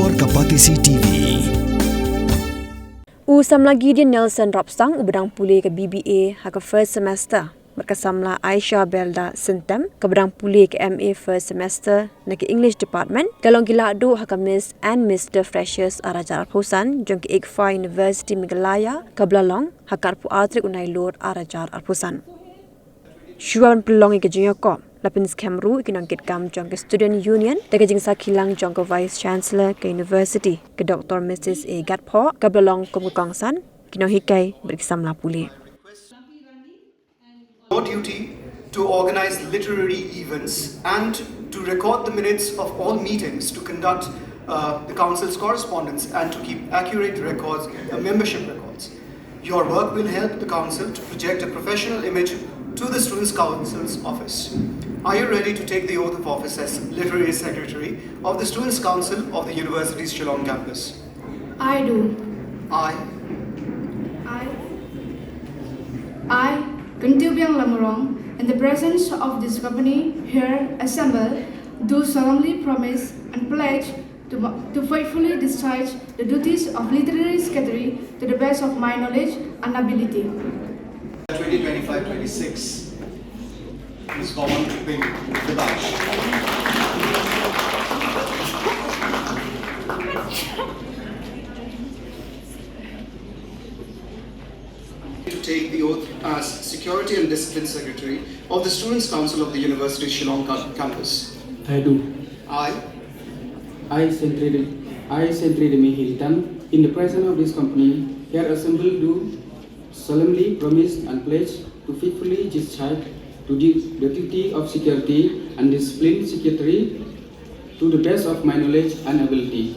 Ekor Kapatisi TV. Usamla Gidion Nelson Rapsang ubedang pulih ke BBA hak first semester. Berkesamla Aisha Belda Syntem ke bedang pulih ke MA first semester na ke English Department. Dalam Lahduh hak Miss and Mr. Freshers Arajar Arpusan jong ke IGFA University Meghalaya ke Belalong hak Arpu Atrik Unai Lord Arajar Arpusan. Syuaban pelongi ke Gidion lapin skemru ikinangkit kam jong ke Student Union daga jing sakilang jong ke Vice Chancellor ke University ke Dr. Mrs. A. Gatpo ke Belalong Kumukongsan kinong hikai berkesamla pulih. Your duty to organize literary events and to record the minutes of all meetings, to conduct the council's correspondence and to keep accurate records, membership records. Your work will help the council to project a professional image to the Students' Council's office. Are you ready to take the oath of office as Literary Secretary of the Students' Council of the University's Shillong campus? I do. I, Kuntubiang Lamurong, in the presence of this company here assembled, do solemnly promise and pledge to faithfully discharge the duties of Literary Secretary to the best of my knowledge and ability. 2025-26 is common to pay the badge. To take the oath as Security and Discipline Secretary of the Students' Council of the University Shillong campus. I do. I, Syntem, in the presence of this company, here assembled do solemnly promise and pledge to faithfully discharge to the duty of Security and Discipline Secretary to the best of my knowledge and ability.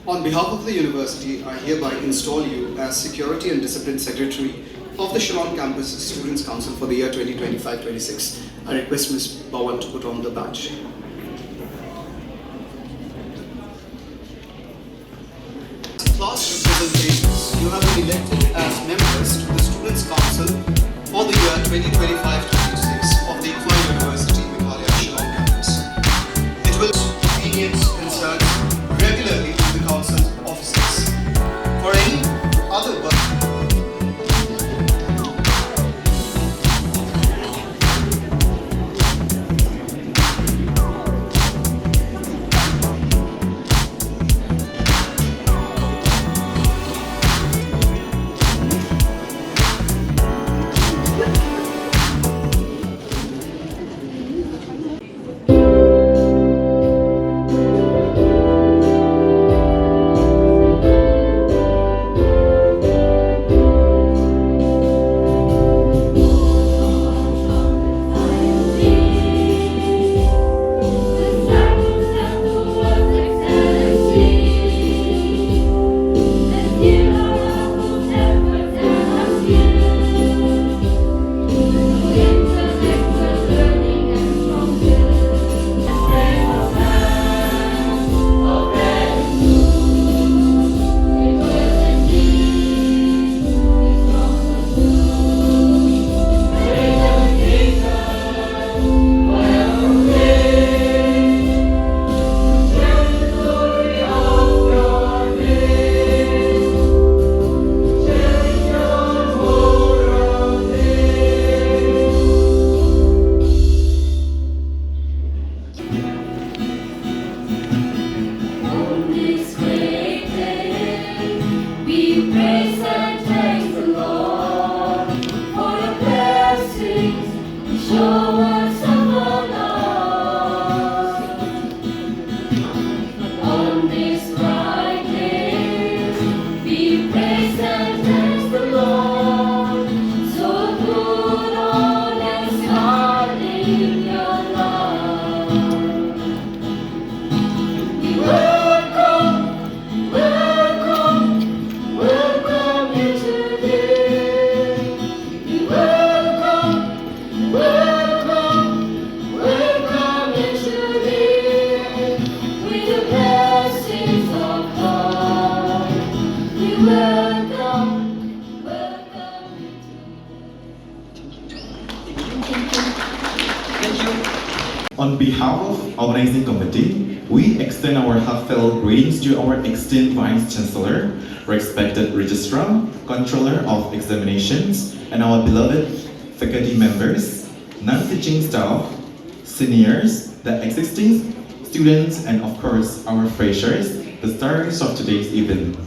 On behalf of the University, I hereby install you as Security and Discipline Secretary of the Shillong Campus Students' Council for the year 2025-26. I request Ms. Bawan to put on the badge. Class representations, you have been elected as members to the Students' Council for the year 2025-26 of the IGFA University Meghalaya Shillong Campus. It will opinions concerns regularly to the Council's offices. For any other work, On behalf of organizing committee, We extend our heartfelt greetings to our esteemed Vice Chancellor, respected Registrar, Controller of Examinations, and our beloved faculty members, non-teaching staff, seniors, the existing students, and of course our freshers, the stars of today's event.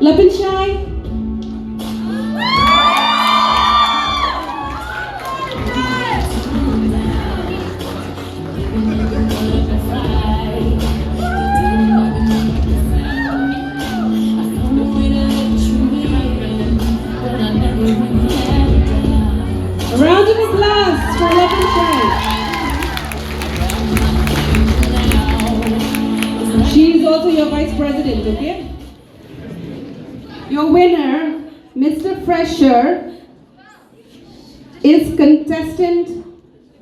Lepenshai. A round of applause for Lepenshai. She is also your vice president, okay? Your winner, Mr. Fresher, is contestant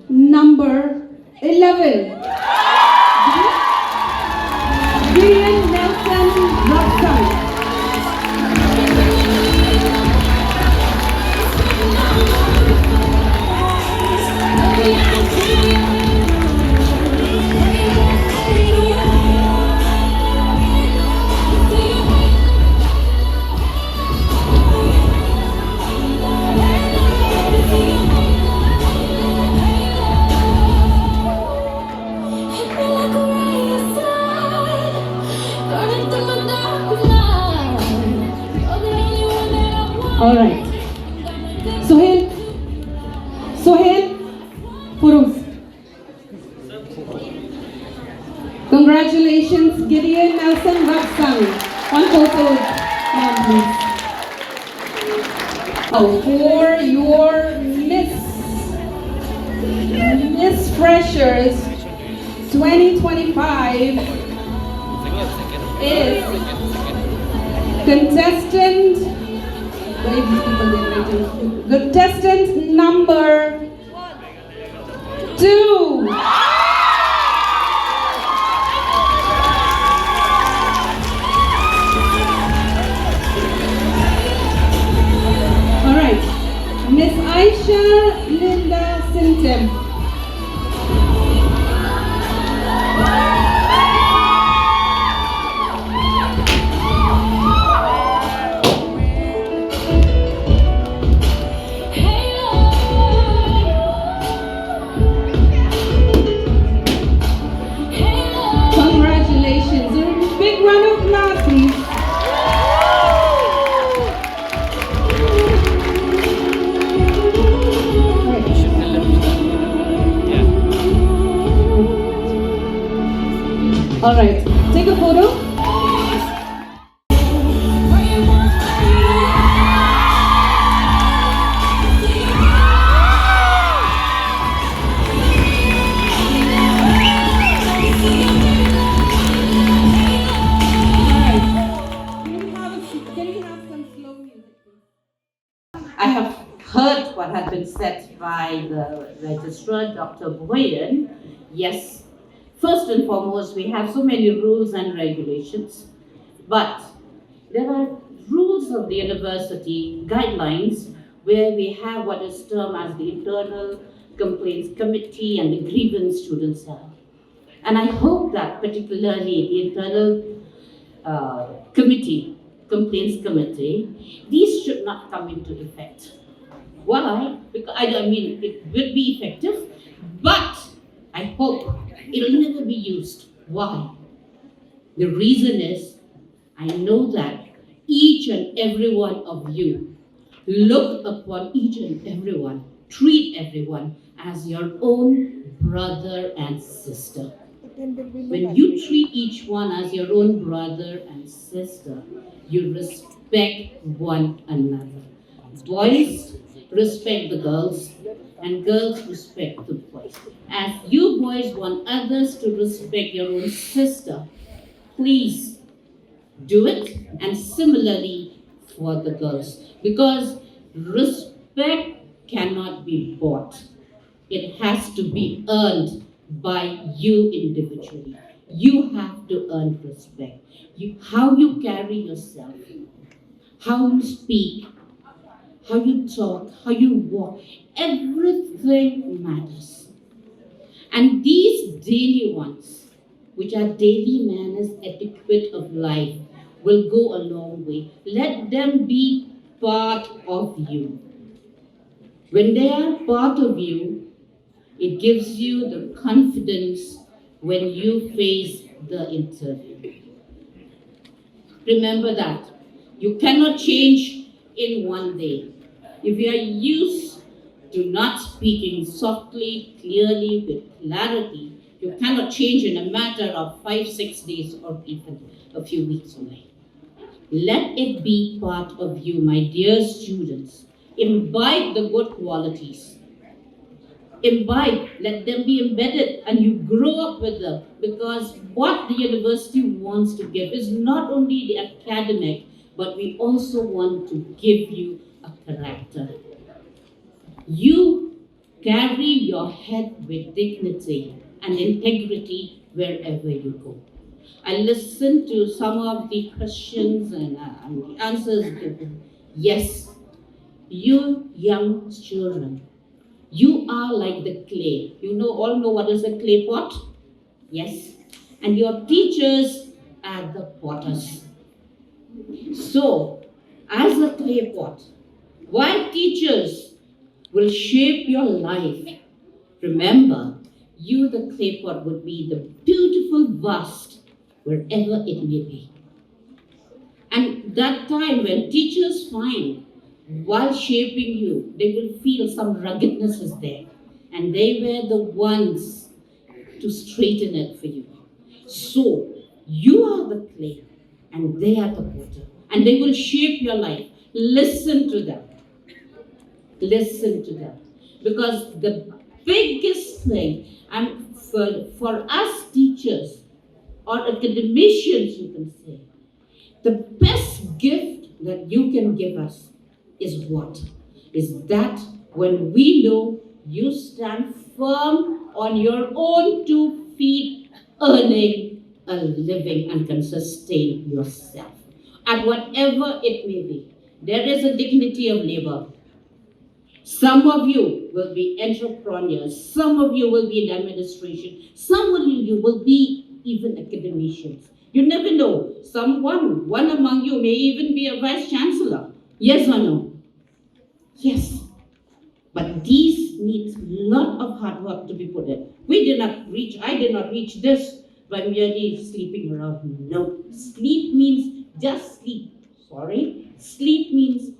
number 11. Gideon Nelson Rapsang. All right. Sohail Furuz. Congratulations, Gideon Nelson Rapsang. One photo, please. Oh, for your Miss Freshers 2025 is contestant number 2. All right, Miss Aisha Linda Syntem. Congratulations. A big round of applause, please. All right, take a photo. I have heard what had been said by the registrar, Dr. Boyan. Yes, first and foremost, we have so many rules and regulations, but there are rules of the university guidelines where we have what is termed as the internal complaints committee and the grievance students have. And I hope that particularly the internal complaints committee, these should not come into effect. Why? Because I mean, it will be effective, but I hope it will never be used. Why? The reason is, I know that each and every one of you look upon each and everyone, treat everyone as your own brother and sister. When you treat each one as your own brother and sister, you respect one another. Boys respect the girls, and girls respect the boys. As you boys want others to respect your own sister, please do it, and similarly for the girls. Because respect cannot be bought. It has to be earned by you individually. You have to earn respect. How you carry yourself, how you speak, how you talk, how you walk, everything matters. And these daily ones, which are daily manners, etiquette of life, will go a long way. Let them be part of you. When they are part of you, it gives you the confidence when you face the interview. Remember that You cannot change in one day. If you are used to not speaking softly, clearly, with clarity, you cannot change in a matter of 5-6 days or even a few weeks only. Let it be part of you, my dear students. Imbibe the good qualities. Imbibe, let them be embedded, and you grow up with them, because what the university wants to give is not only the academic, but we also want to give you a character. You carry your head with dignity and integrity wherever you go. I listened to some of the questions and the answers given. Yes, you young children, you are like the clay. You all know what is a clay pot? Yes. And your teachers are the potters. So, as a clay pot, while teachers will shape your life, remember, you, the clay pot, would be the beautiful vase wherever it may be. And that time when teachers find, while shaping you, they will feel some ruggedness is there. And they were the ones to straighten it for you. So, you are the clay, and they are the potter. And they will shape your life. Listen to them. Listen to them. Because the biggest thing, and for us teachers, or academicians, you can say, the best gift that you can give us is what? Is that when we know you stand firm on your own 2 feet, earning a living and can sustain yourself. And whatever it may be, there is a dignity of labor. Some of you will be entrepreneurs, some of you will be in administration, some of you will be even academicians. You never know. One among you may even be a vice chancellor. Yes or no? Yes. But these need a lot of hard work to be put in. I did not reach this by merely sleeping around. No. Sleep means just sleep. Sorry. Sleep means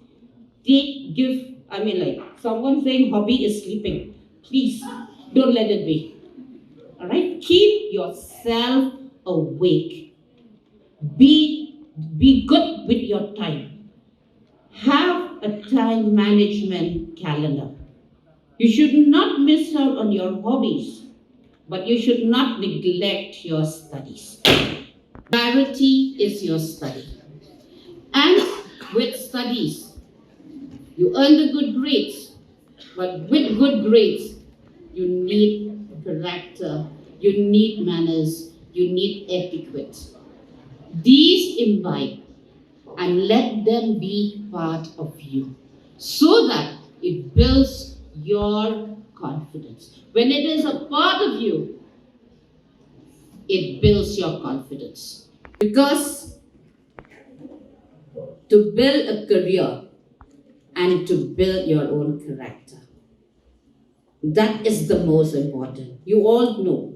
someone saying hobby is sleeping. Please, don't let it be. Alright? Keep yourself awake. Be good with your time. Have a time management calendar. You should not miss out on your hobbies, but you should not neglect your studies. Priority is your study. And with studies, you earn the good grades, but with good grades, you need character, you need manners, you need etiquette. These imbibe and let them be part of you so that it builds your confidence. When it is a part of you, it builds your confidence. Because to build a career and to build your own character, that is the most important. You all know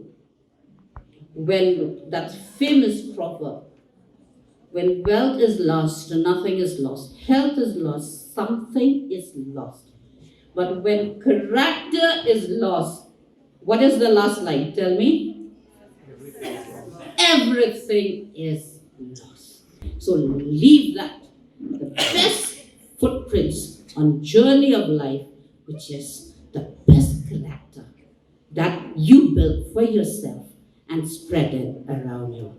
when that famous proverb, when wealth is lost, nothing is lost. Health is lost, something is lost. But when character is lost, what is the last line? Tell me. Everything is lost. So leave that. The best footprints on journey of life, which is the best character that you build for yourself and spread it around you.